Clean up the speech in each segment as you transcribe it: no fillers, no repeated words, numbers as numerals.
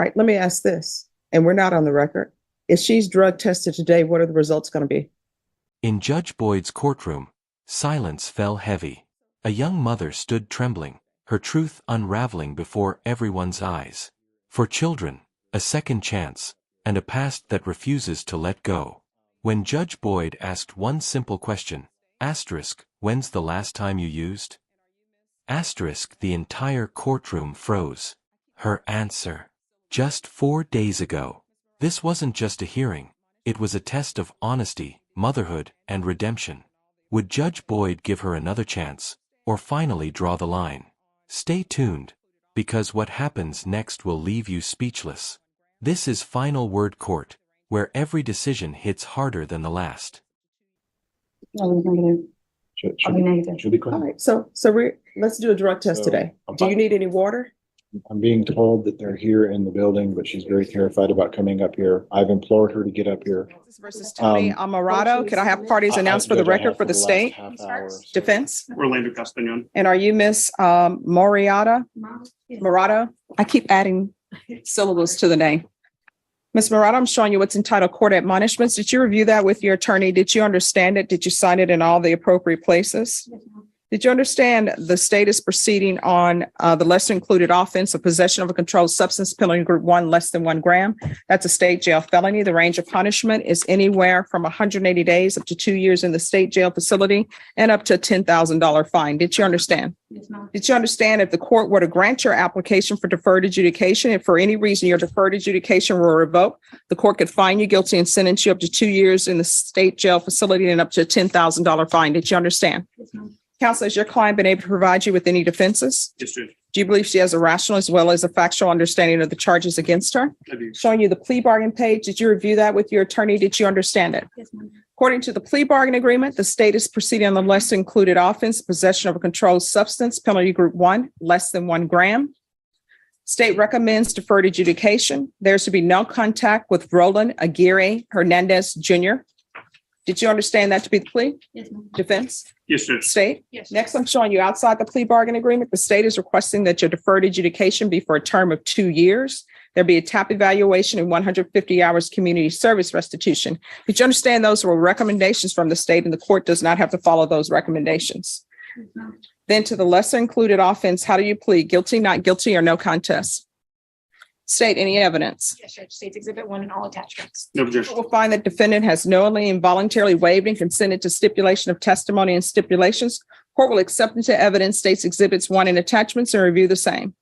right, let me ask this, and we're not on the record. If she's drug tested today, what are the results going to be? In Judge Boyd's courtroom, silence fell heavy. A young mother stood trembling, her truth unraveling before everyone's eyes. For children, a second chance, and a past that refuses to let go. When Judge Boyd asked one simple question, asterisk, when's the last time you used? Asterisk, the entire courtroom froze. Her answer. Just 4 days ago. This wasn't just a hearing. It was a test of honesty, motherhood, and redemption. Would Judge Boyd give her another chance, or finally draw the line? Stay tuned, because what happens next will leave you speechless. This is Final Word Court, where every decision hits harder than the last. Should be All right, let's do a drug test today. Do you need any water? I'm being told that they're here in the building, but she's very terrified about coming up here. I've implored her to get up here. This versus Tony Morado. Can I have parties announced for the record for the state? Defense? Orlando Castañon. And are you Miss Morado? I keep adding syllables to the name. Ms. Morado, I'm showing you what's entitled Court Admonishments. Did you review that with your attorney? Did you understand it? Did you sign it in all the appropriate places? Did you understand the state is proceeding on the lesser included offense of possession of a controlled substance, penalty group 1, less than 1 gram? That's a state jail felony. The range of punishment is anywhere from 180 days up to 2 years in the state jail facility and up to a $10,000 fine. Did you understand? Yes, ma'am. Did you understand if the court were to grant your application for deferred adjudication, if for any reason your deferred adjudication were revoked, the court could find you guilty and sentence you up to 2 years in the state jail facility and up to a $10,000 fine? Did you understand? Yes, ma'am. Counsel, has your client been able to provide you with any defenses? Yes, Judge. Do you believe she has a rational as well as a factual understanding of the charges against her? I do. Showing you the plea bargain page. Did you review that with your attorney? Did you understand it? Yes, ma'am. According to the plea bargain agreement, the state is proceeding on the lesser included offense, possession of a controlled substance, penalty group 1, less than 1 gram. State recommends deferred adjudication. There's to be no contact with Roland Aguirre Hernandez Jr. Did you understand that to be the plea? Yes, ma'am. Defense? Yes, Judge. State? Yes. Next, I'm showing you outside the plea bargain agreement. The state is requesting that your deferred adjudication be for a term of 2 years. There be a TAP evaluation and 150 hours community service restitution. Did you understand those were recommendations from the state and the court does not have to follow those recommendations? Yes, ma'am. Then to the lesser included offense, how do you plead? Guilty, not guilty, or no contest? State, any evidence? Yes, Judge. States Exhibit 1 and all attachments. No, Judge. We'll find that defendant has knowingly and voluntarily waived and consented to stipulation of testimony and stipulations. Court will accept into evidence states exhibits 1 and attachments and review the same.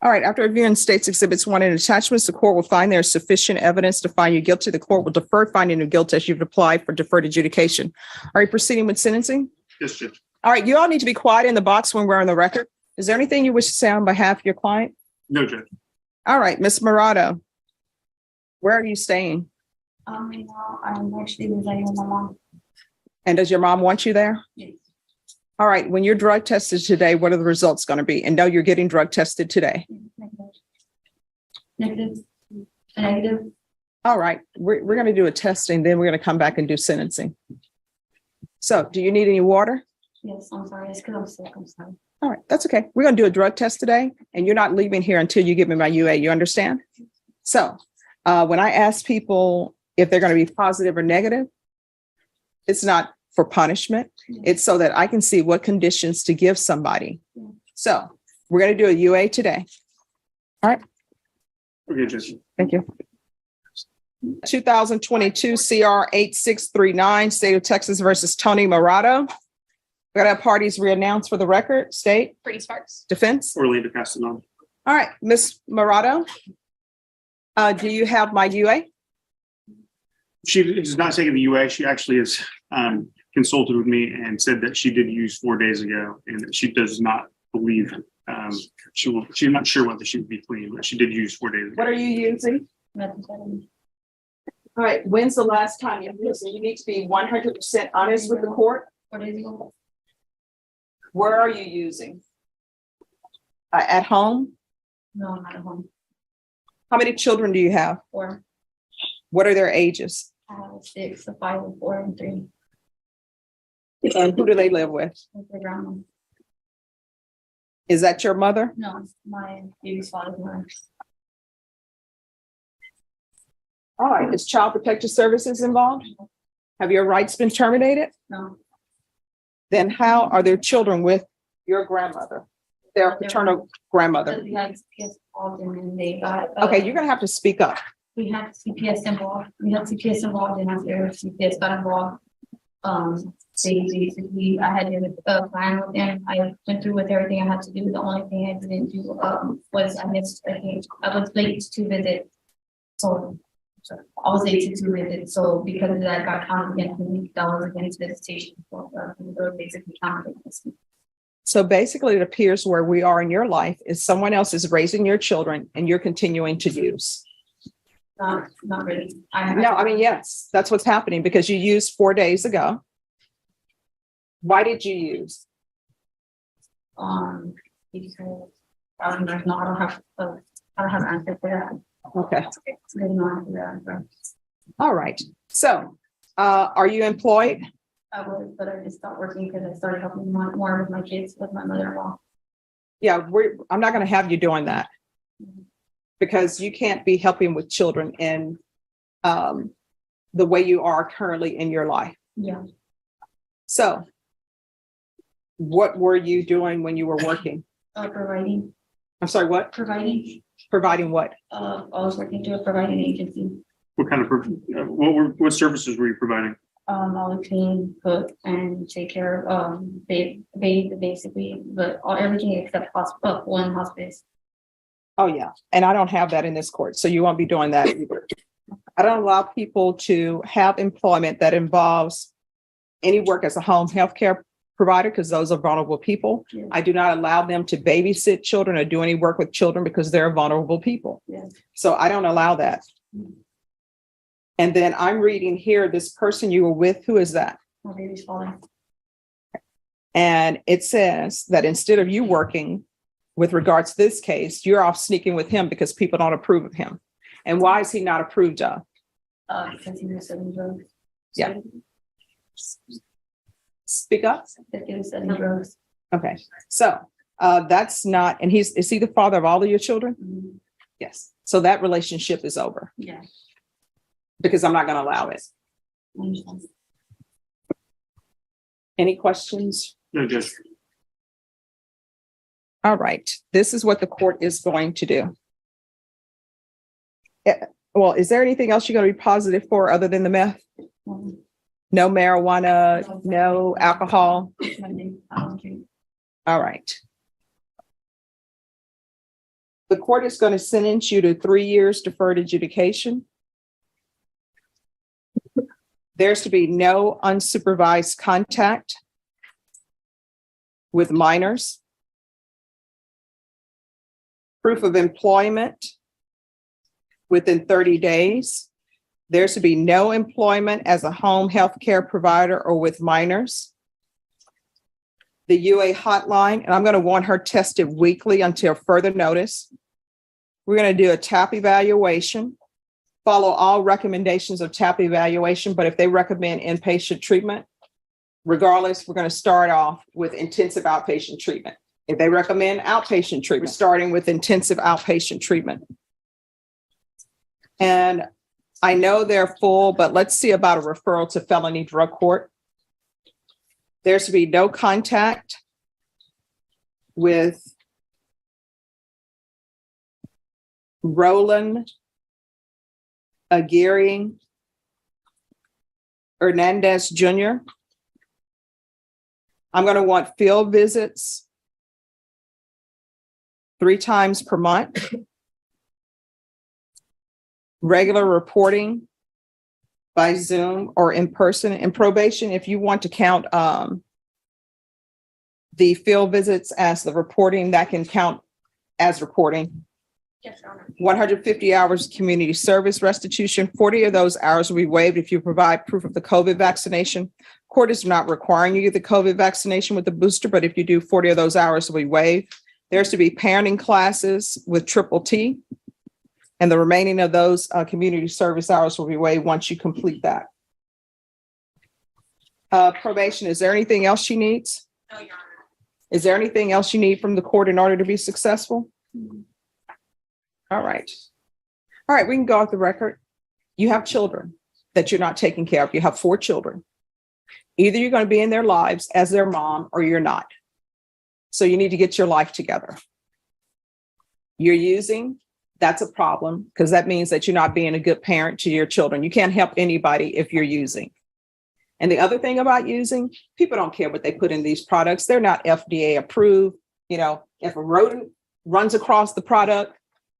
All right, after reviewing states exhibits 1 and attachments, the court will find there is sufficient evidence to find you guilty. The court will defer finding you guilty as you've applied for deferred adjudication. Are you proceeding with sentencing? Yes, Judge. All right, you all need to be quiet in the box when we're on the record. Is there anything you wish to say on behalf of your client? No, Judge. All right, Ms. Morado, where are you staying? No, I'm actually residing with my mom. And does your mom want you there? Yes. All right, when you're drug tested today, what are the results going to be? And no, you're getting drug tested today. Negative. Negative. All right, we're going to do a testing, then we're going to come back and do sentencing. So do you need any water? Yes, I'm sorry. It's because I'm sick. I'm sorry. All right, that's okay. We're going to do a drug test today, and you're not leaving here until you give me my UA. You understand? So when I ask people if they're going to be positive or negative, it's not for punishment. It's so that I can see what conditions to give somebody. So we're going to do a UA today. All right. Okay, Judge. Thank you. 2022 CR 8639, State of Texas versus Tony Morado. We got to have parties reannounced for the record. State? Pretty Sparks. Defense? Orlando Castañon. All right, Ms. Morado, do you have my UA? She is not taking the UA. She actually has consulted with me and said that she did use 4 days ago and that she does not believe she's not sure whether she would be clean, but she did use 4 days ago. What are you using? Methamphetamine. All right, when's the last time you used it? You need to be 100% honest with the court. 4 days ago. Where are you using? At home? No, not at home. How many children do you have? 4. What are their ages? 6, 5, 4, and 3. And who do they live with? With the grandma. Is that your mother? No, my baby's father's mother. All right, is Child Protective Services involved? Have your rights been terminated? No. Then how are their children with your grandmother, their paternal grandmother? Because we had CPS involved and then they got. Okay, you're gonna have to speak up. We had CPS involved. We had CPS involved and after CPS got involved. They basically, I had to plan with them. I went through with everything I had to do. The only thing I didn't do was I missed, I think, I was late to visit. So I was late to 2 visits. So because of that, I got counted against me. That was against visitation. So they were basically counted against me. So basically, it appears where we are in your life is someone else is raising your children and you're continuing to use. Not really. No, I mean, yes, that's what's happening because you used 4 days ago. Why did you use? Because I don't have an answer for that. Okay, There's no answer for that. all right. So, are you employed? I was, but I just stopped working because I started helping more with my kids, with my mother-in-law. Yeah, I'm not going to have you doing that because you can't be helping with children in the way you are currently in your life. Yeah. So, what were you doing when you were working? Providing. I'm sorry, what? Providing. Providing what? I was working to a providing agency. What kind of, what services were you providing? I would clean, cook, and take care of bathe basically, but everything except hospital and hospice. Oh, yeah. And I don't have that in this court, so you won't be doing that either. I don't allow people to have employment that involves any work as a home healthcare provider because those are vulnerable people. Yeah. I do not allow them to babysit children or do any work with children because they're vulnerable people. Yeah. So I don't allow that. And then I'm reading here, this person you were with, who is that? My baby's father. And it says that instead of you working with regards to this case, you're off sneaking with him because people don't approve of him. And why is he not approved of? Because he was selling drugs. Yeah. Speak up. Because he was selling drugs. Okay. So that's not, and is he the father of all of your children? Mhm. Yes. So that relationship is over Yeah. because I'm not going to allow it. I understand. Any questions? No, just. All right. This is what the court is going to do. Well, is there anything else you're going to be positive for other than the meth? Mhm. No marijuana, no alcohol. Monday, I don't drink. All right. The court is going to sentence you to 3 years deferred adjudication. There's to be no unsupervised contact with minors. Proof of employment within 30 days. There's to be no employment as a home health care provider or with minors. The UA hotline, and I'm going to want her tested weekly until further notice. We're going to do a TAP evaluation, follow all recommendations of TAP evaluation, but if they recommend inpatient treatment, regardless, we're going to start off with intensive outpatient treatment. If they recommend outpatient treatment, starting with intensive outpatient treatment. And I know they're full, but let's see about a referral to felony drug court. There's to be no contact with Roland Aguirre Hernandez Jr. I'm going to want field visits 3 times per month. Regular reporting by Zoom or in person. And probation, if you want to count the field visits as the reporting, that can count as reporting. Yes, Your Honor. 150 hours community service restitution. 40 of those hours will be waived if you provide proof of the COVID vaccination. Court is not requiring you to get the COVID vaccination with the booster, but if you do, 40 of those hours will be waived. There's to be parenting classes with Triple T. And the remaining of those community service hours will be waived once you complete that. Probation, is there anything else she needs? No, Your Honor. Is there anything else you need from the court in order to be successful? All right. All right, we can go off the record. You have children that you're not taking care of. You have 4 children. Either you're going to be in their lives as their mom or you're not. So you need to get your life together. You're using, that's a problem because that means that you're not being a good parent to your children. You can't help anybody if you're using. And the other thing about using, people don't care what they put in these products. They're not FDA approved. You know, if a rodent runs across the product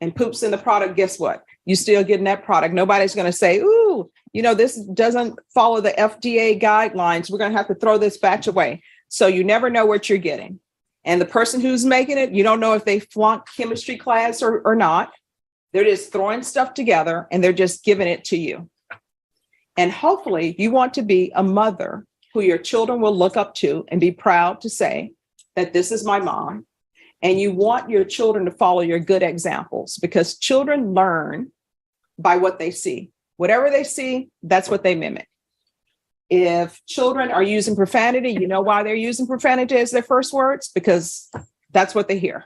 and poops in the product, guess what? You still getting that product. Nobody's going to say, ooh, you know, this doesn't follow the FDA guidelines. We're going to have to throw this batch away. So you never know what you're getting. And the person who's making it, you don't know if they flunked chemistry class or not. They're just throwing stuff together and they're just giving it to you. And hopefully you want to be a mother who your children will look up to and be proud to say that this is my mom. And you want your children to follow your good examples because children learn by what they see. Whatever they see, that's what they mimic. If children are using profanity, you know why they're using profanity as their first words? Because that's what they hear.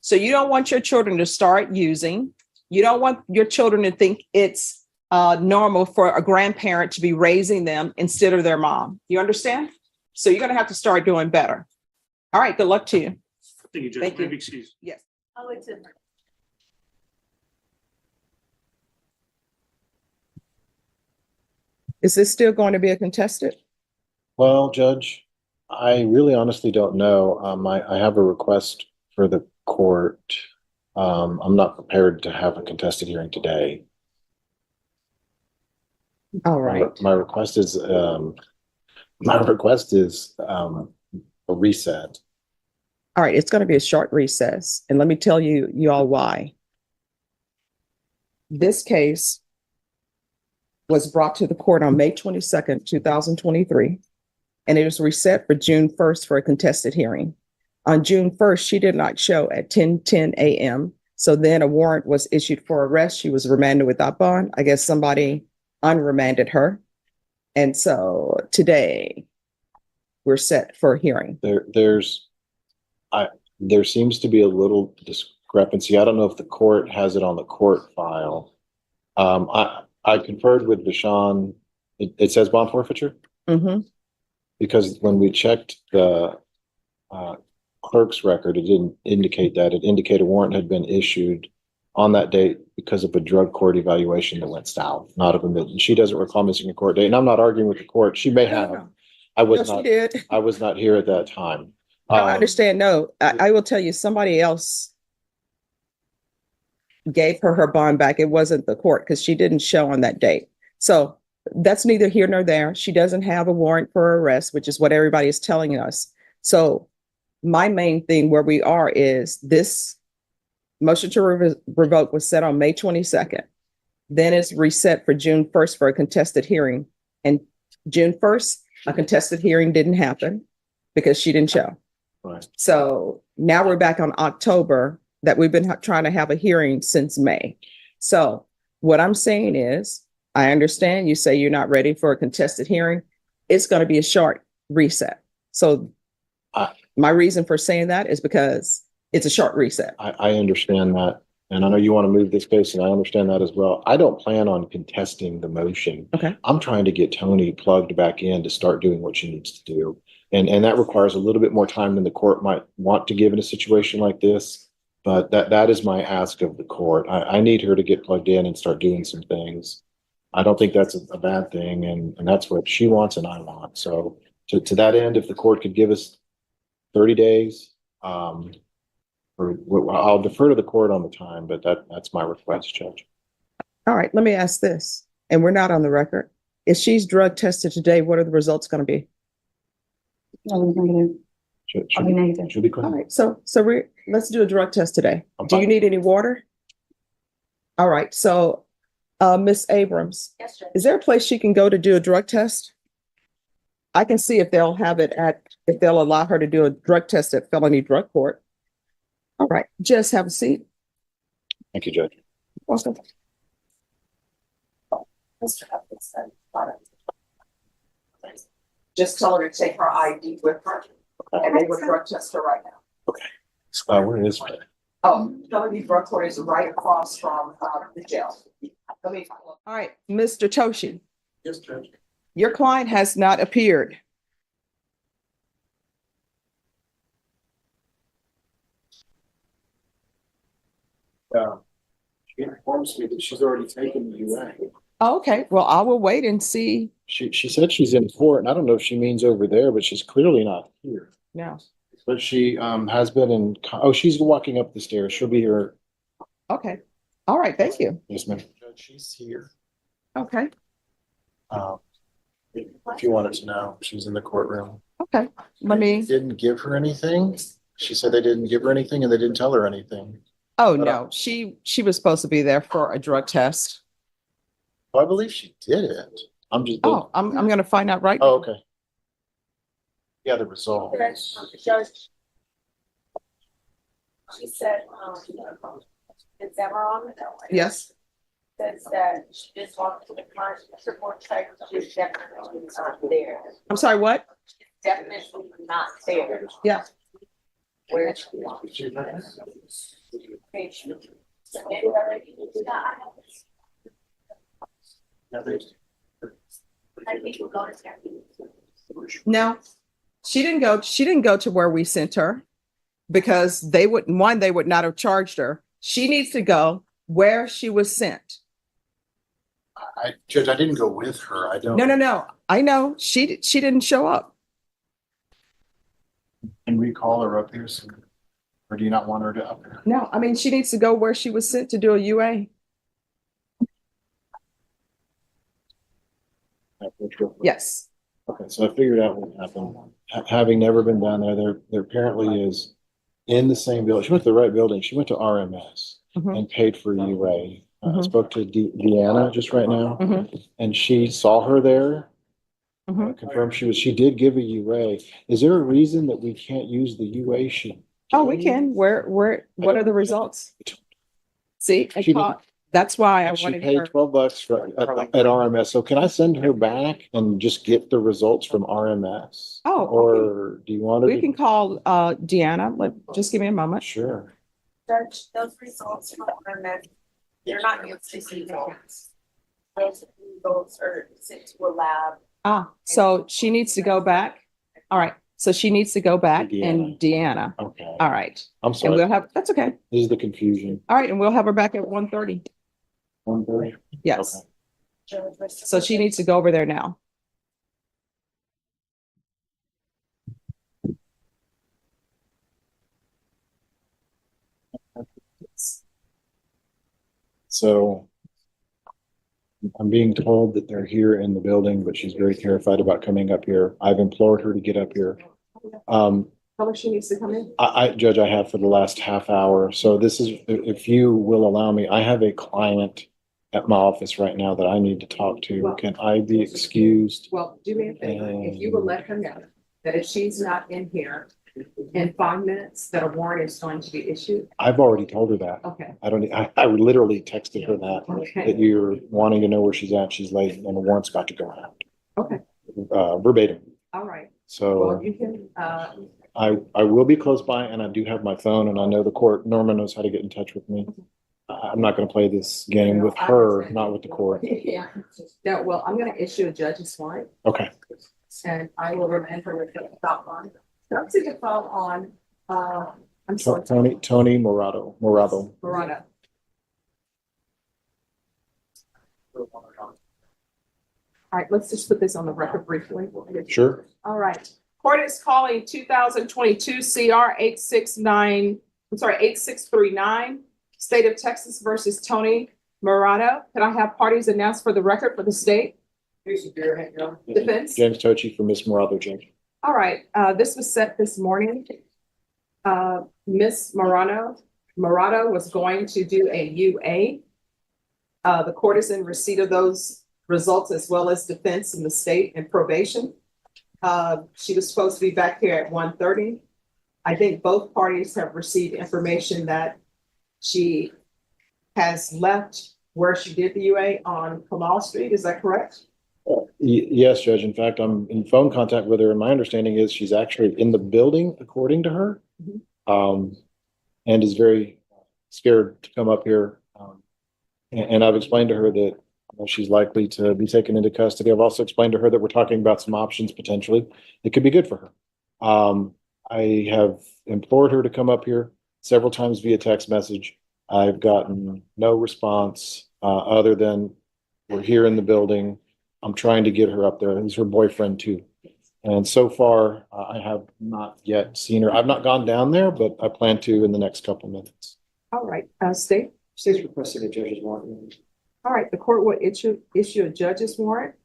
So you don't want your children to start using. You don't want your children to think it's normal for a grandparent to be raising them instead of their mom. You understand? So you're going to have to start doing better. All right. Good luck to you. Thank you, Judge. Thank you. Maybe excuse. Yes. Is this still going to be a contested? Well, Judge, I really honestly don't know. I have a request for the court. I'm not prepared to have a contested hearing today. All right. My request is a reset. All right. It's going to be a short recess. And let me tell you all why. This case was brought to the court on May 22nd, 2023, and it was reset for June 1st for a contested hearing. On June 1st, she did not show at 10:10 a.m. So then a warrant was issued for arrest. She was remanded without bond. I guess somebody unremanded her. And so today we're set for a hearing. There seems to be a little discrepancy. I don't know if the court has it on the court file. I conferred with Deshaun. It says bond forfeiture? Mm-hmm. Because when we checked the clerk's record, it didn't indicate that. It indicated a warrant had been issued on that date because of a drug court evaluation that went south, not of a mid. She doesn't recall missing a court date. And I'm not arguing with the court. She may have. No. I was No, not. she did. I was not here at that time. No, I understand. No, I will tell you, somebody else gave her bond back. It wasn't the court because she didn't show on that date. So that's neither here nor there. She doesn't have a warrant for arrest, which is what everybody is telling us. So my main thing where we are is this motion to revoke was set on May 22nd. Then it's reset for June 1st for a contested hearing. And June 1st, a contested hearing didn't happen because she didn't show. Right. So now we're back on October that we've been trying to have a hearing since May. So what I'm saying is, I understand you say you're not ready for a contested hearing. It's going to be a short reset. So my reason for saying that is because it's a short reset. I understand that. And I know you want to move this case, and I understand that as well. I don't plan on contesting the motion. Okay. I'm trying to get Tony plugged back in to start doing what she needs to do. And that requires a little bit more time than the court might want to give in a situation like this. But that is my ask of the court. I need her to get plugged in and start doing some things. I don't think that's a bad thing. And that's what she wants and I want. So to that end, if the court could give us 30 days, I'll defer to the court on the time, but that's my request, Judge. All right, let me ask this, and we're not on the record. If she's drug tested today, what are the results going to be? Should be All clear. right, so let's do a drug test today. I'm Do you fine. need any water? All right, so Miss Abrams, Yes, sir. is there a place she can go to do a drug test? I can see if they'll allow her to do a drug test at felony drug court. All right, just have a seat. Thank you, Judge. Welcome. Just tell her to take her ID with her. And they would drug test her right now. Where is it? Oh, Felony Drug Court is right across from the jail. Let me. All right, Mr. Toshi, Yes, Judge. your client has not appeared. She informs me that she's already taken the UA. Oh, okay, well, I will wait and see. She said she's in court, and I don't know if she means over there, but she's clearly not here. No. But she has been in, she's walking up the stairs. She'll be here. Okay. All right, thank you. Yes, ma'am. Judge, she's here. Okay, If you wanted to know, she's in the courtroom. okay. Let me, Didn't give her anything. She said they didn't give her anything and they didn't tell her anything. oh, no, she was supposed to be there for a drug test. Oh, I believe she did. I'm just. Oh, I'm gonna find out right. Oh, okay. Yeah, the results. Judge. She said, is that wrong? Yes. Says that she just walked to the front support site, she's definitely not there. I'm sorry, what? Definitely not there. Yeah. Where is she? I think we'll go to there. No, she didn't go to where we sent her because they would not have charged her. She needs to go where she was sent. Judge, I didn't go with her. I don't. No. I know she didn't show up. Can we call her up here soon? Or do you not want her to up here? No, I mean, she needs to go where she was sent to do a UA. Yes. Okay, so I figured out what happened. Having never been down there apparently is in the same building. She went to the right building. She went to RMS Mhm. and paid for UA. I Mhm. spoke to Deanna just right now, Mhm. and she saw her there. Mhm. Confirmed she did give a UA. Is there a reason that we can't use the UA she? Oh, we can. What are the results? See, She didn't- that's why I She wanted paid her. $12 at RMS. So can I send her back and just get the results from RMS? Oh, okay. Or do you want her We to? can call Deanna. Just give me a moment. Sure. Judge, those results from RMS, they're not used to see those. Those results are sent to a lab. So she needs to go back. All right. So she needs to go back and Deanna. Okay. All right. I'm And sorry. that's okay. This is the confusion. All right. And we'll have her back at 1:30. 1:30? Yes. Judge, So she needs to go over there now. So I'm being told that they're here in the building, but she's very terrified about coming up here. I've implored her to get up here. Tell her she needs to come in. Judge, I have for the last half hour. So this is, if you will allow me, I have a client at my office right now that I need to talk to. Can I be excused? Well, do me a favor. If you will let her know that if she's not in here in 5 minutes, that a warrant is going to be issued. I've already told her that. Okay. I literally texted her that Okay. you're wanting to know where she's at. She's late and the warrant's about to go out. Okay. Verbatim. All right. So. Well, you can, I will be close by and I do have my phone and I know the court, Norma knows how to get in touch with me. I'm not gonna play this game with her, not with the court. yeah. No, well, I'm gonna issue a judge's warrant Okay. and I will remind her with the stop on. Don't see the file on, I'm sorry. Tony Morado. Morado. All right, let's just put this on the record briefly. Sure. All right. Court is calling 2022 CR 8639, State of Texas versus Tony Morado. Can I have parties announced for the record for the state? Defense. James Tochi for Miss Morado, James. All right, this was set this morning. Miss Morado was going to do a UA. The court is in receipt of those results as well as defense in the state and probation. She was supposed to be back here at 1:30. I think both parties have received information that she has left where she did the UA on Kamal Street. Is that correct? Yes, Judge. In fact, I'm in phone contact with her, and my understanding is she's actually in the building, according to her, and is very scared to come up here. And I've explained to her that she's likely to be taken into custody. I've also explained to her that we're talking about some options potentially that could be good for her. I have implored her to come up here several times via text message. I've gotten no response other than we're here in the building. I'm trying to get her up there. He's her boyfriend too. And so far, I have not yet seen her. I've not gone down there, but I plan to in the next couple minutes. All right, State. State's requesting a judge's warrant. All right, the court will issue a judge's warrant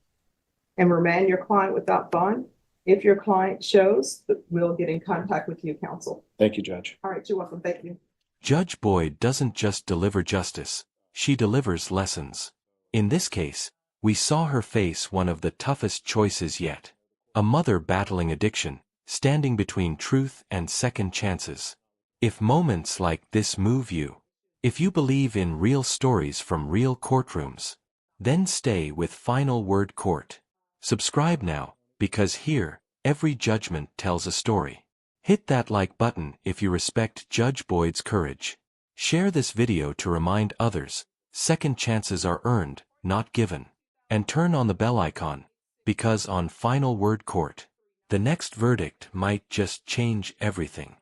and remand your client without bond. If your client shows, we'll get in contact with you, counsel. Thank you, Judge. All right, you're welcome. Thank you. Judge Boyd doesn't just deliver justice, she delivers lessons. In this case, we saw her face one of the toughest choices yet. A mother battling addiction, standing between truth and second chances. If moments like this move you, if you believe in real stories from real courtrooms, then stay with Final Word Court. Subscribe now, because here, every judgment tells a story. Hit that like button if you respect Judge Boyd's courage. Share this video to remind others, second chances are earned, not given. And turn on the bell icon, because on Final Word Court, the next verdict might just change everything.